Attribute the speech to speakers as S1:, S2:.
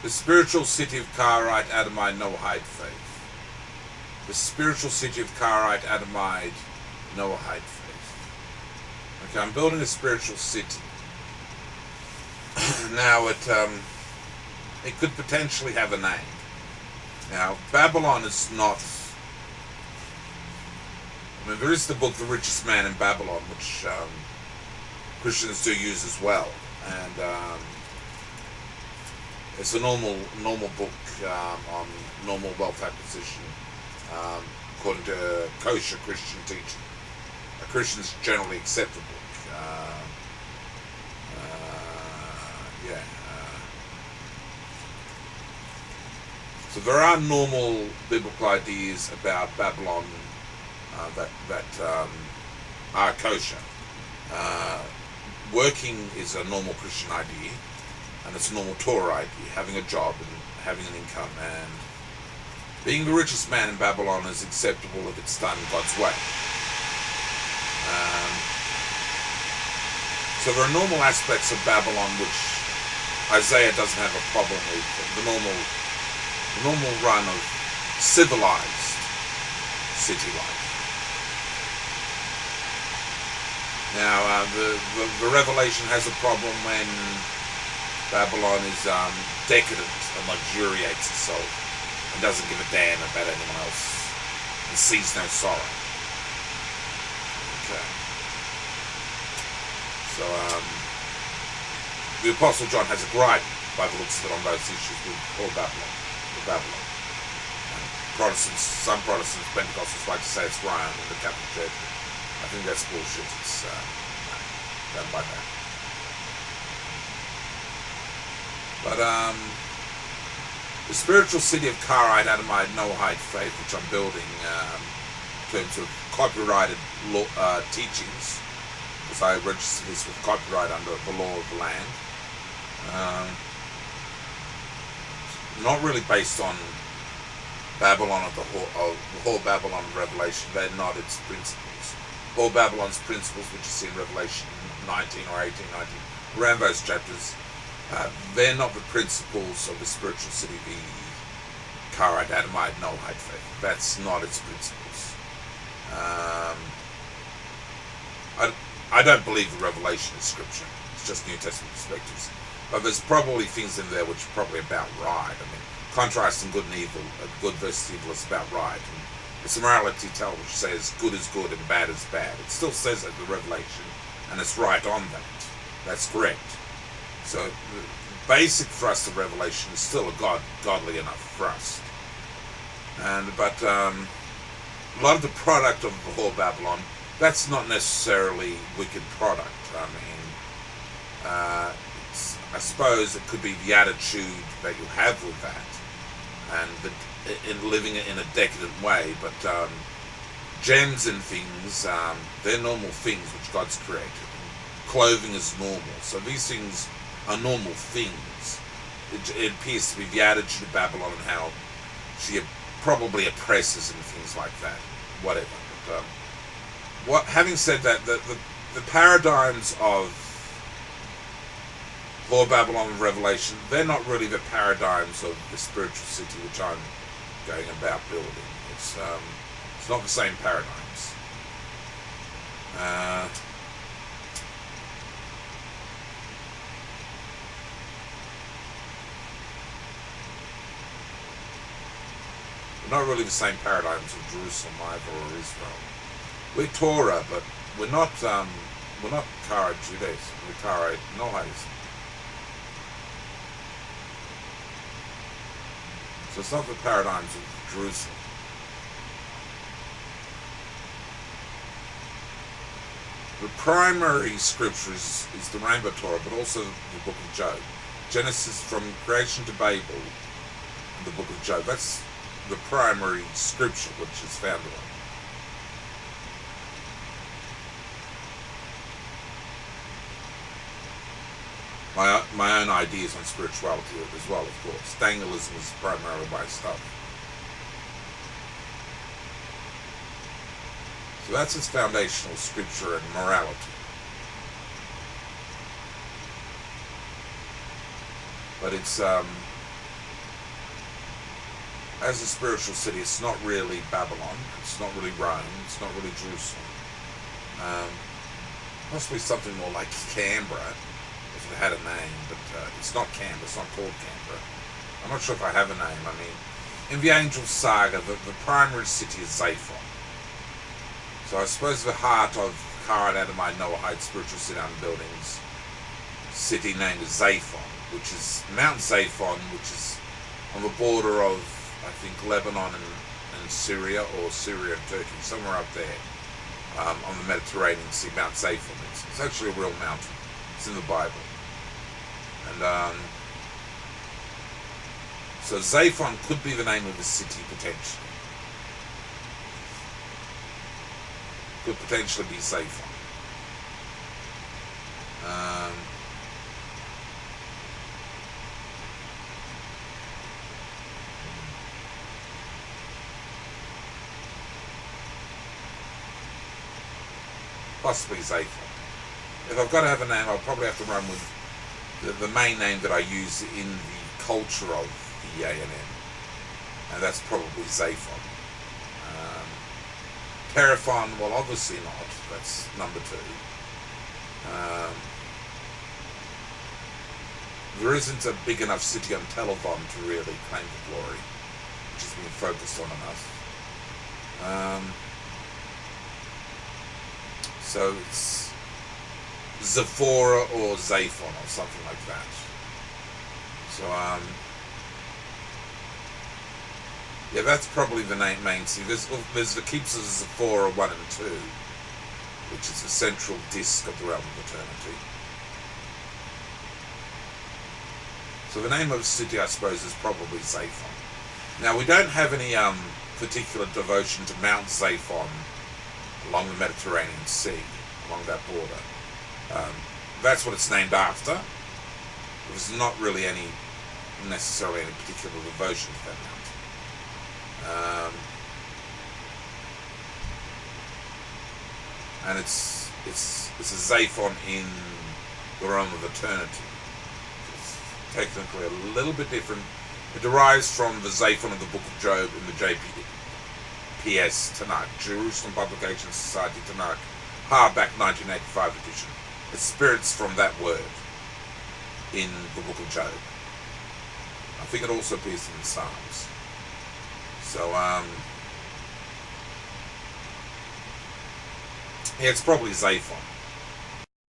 S1: The spiritual city of Karite, Adamite, Noahide faith. The spiritual city of Karite, Adamite, Noahide faith. Okay, I'm building a spiritual city. Now it could potentially have a name. Now, Babylon is not... I mean, there is the book The Richest Man in Babylon, which Christians do use as well. And it's a normal book on normal wealth acquisition, according to kosher Christian teaching. Christians generally accept the book. So there are normal biblical ideas about Babylon that are kosher. Working is a normal Christian idea, and it's a normal Torah idea, having a job and having an income, and being the richest man in Babylon is acceptable if it's done God's way. So there are normal aspects of Babylon which Isaiah doesn't have a problem with. The normal run of civilized city life. Now, the Revelation has a problem when Babylon is decadent and luxuriates itself and doesn't give a damn about anyone else and sees no sorrow. Okay. So, the Apostle John has a gripe, by the looks of it, on those issues with Babylon. Some Protestants, Pentecostals like to say it's Rome and the Catholic Church. I think that's bullshit. It's don't buy that. But the spiritual city of Karite, Adamite, Noahide faith, which I'm building in terms of copyrighted law, teachings, because I registered this with copyright under the law of the land. Not really based on Babylon of the whole Babylon of Revelation. They're not its principles. All Babylon's principles, which you see in Revelation 19 or 18, 19, around those chapters, they're not the principles of the spiritual city, the Karite, Adamite, Noahide faith. That's not its principles. I don't believe the Revelation is scripture. It's just New Testament perspectives. But there's probably things in there which are probably about right. I mean, contrasting good and evil, good versus evil is about right. And it's a morality tale which says good is good and bad is bad. It still says that in the Revelation, and it's right on that. That's correct. So the basic thrust of Revelation is still a godly enough thrust. But a lot of the product of the whole Babylon, that's not necessarily wicked product. I mean, I suppose it could be the attitude that you have with that, and in living it in a decadent way. But gems and things, they're normal things which God's created. Clothing is normal, so these things are normal things. It appears to be the attitude of Babylon and how she probably oppresses and things like that. Whatever. But having said that, the paradigms of Lord Babylon of Revelation, they're not really the paradigms of the spiritual city which I'm going about building. It's not the same paradigms. They're not really the same paradigms of Jerusalem either, or Israel. We're Torah, but we're not Karite Judaism. We're Karite Noahidism. So it's not the paradigms of Jerusalem. The primary scripture is the Rainbow Torah, but also the Book of Job. Genesis from creation to Babel, and the Book of Job. That's the primary scripture which is found on. My own ideas on spirituality as well, of course. Danielism is primarily my stuff. So that's its foundational scripture and morality. But its as a spiritual city, it's not really Babylon, it's not really Rome, it's not really Jerusalem. Um, Possibly something more like Canberra, if it had a name, but it's not Canberra, it's not called Canberra. I'm not sure if I have a name. I mean, in the Angel Saga, the primary city is Zaphon. So I suppose the heart of Kara Adamai Noahide Spiritual City and Buildings city named is Zaphon, which is Mount Zaphon, which is on the border of, I think, Lebanon and Syria, or Syria and Turkey, somewhere up there, on the Mediterranean Sea. Mount Zaphon. It's actually a real mountain. It's in the Bible. And so Zaphon could be the name of the city, potentially. Could potentially be Zaphon. Possibly Zaphon. If I've got to have a name, I'll probably have to run with the main name that I use in the culture of the A&M, and that's probably Zaphon. Teraphon, well, obviously not. That's number 2. There isn't a big enough city on Telethon to really claim the glory, which has been focused on enough. So it's Zephora or Zaphon or something like that. So yeah, that's probably the main city. There's the keeps of Zephora 1 and 2, which is the central disk of the realm of eternity. So the name of the city, I suppose, is probably Zaphon. Now, we don't have any particular devotion to Mount Zaphon along the Mediterranean Sea, along that border. That's what it's named after. There's not really necessarily any particular devotion to that mountain. And it's a Zaphon in the realm of eternity. It's technically a little bit different. It derives from the Zaphon of the Book of Job in the JPS Tanakh, Jerusalem Publication Society Tanakh, hardback 1985 edition. It spirits from that word in the Book of Job. I think it also appears in the Psalms. So, yeah, it's probably Zaphon.